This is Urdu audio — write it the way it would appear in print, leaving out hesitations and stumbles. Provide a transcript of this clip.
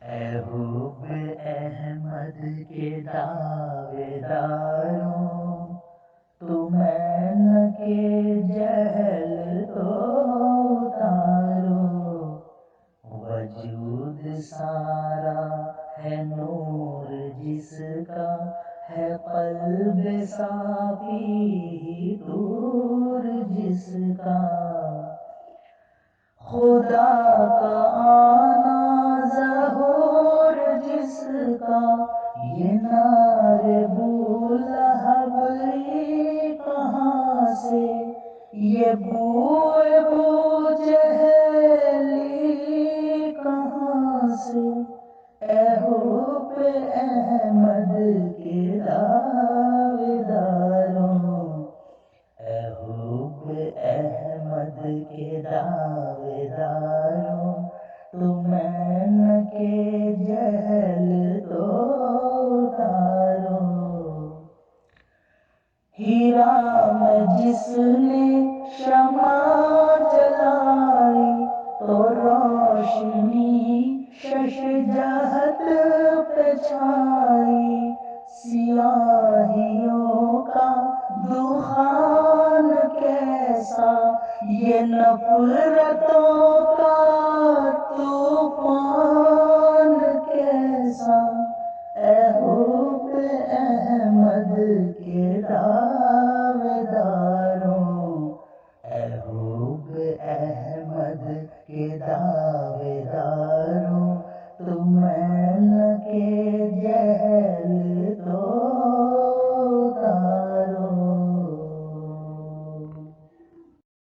اے حب احمد کے دعوے داروں، تمہیں نہ کہ جہل تو اتارو، وجود سارا ہے نور جس کا، ہے قلب صافی دور جس کا، خدا کا آنا ظہور جس کا، یہ نار بولہب کہاں سے، یہ بو جہلی کہاں سے، اے حب احمد کے دعوے داروں، اے حب احمد کے دعوے داروں، تمہیں نہ کہ جہل تو اتارو، ہیرا میں جس نے شمع جلائی، تو روشنی شش جہت پہ چھائی، سیاہیوں کا دخان کیسا، یہ نفرتوں کا طوفان کیسا، اے حب احمد کے دعوے داروں، اے حب احمد کے دعوے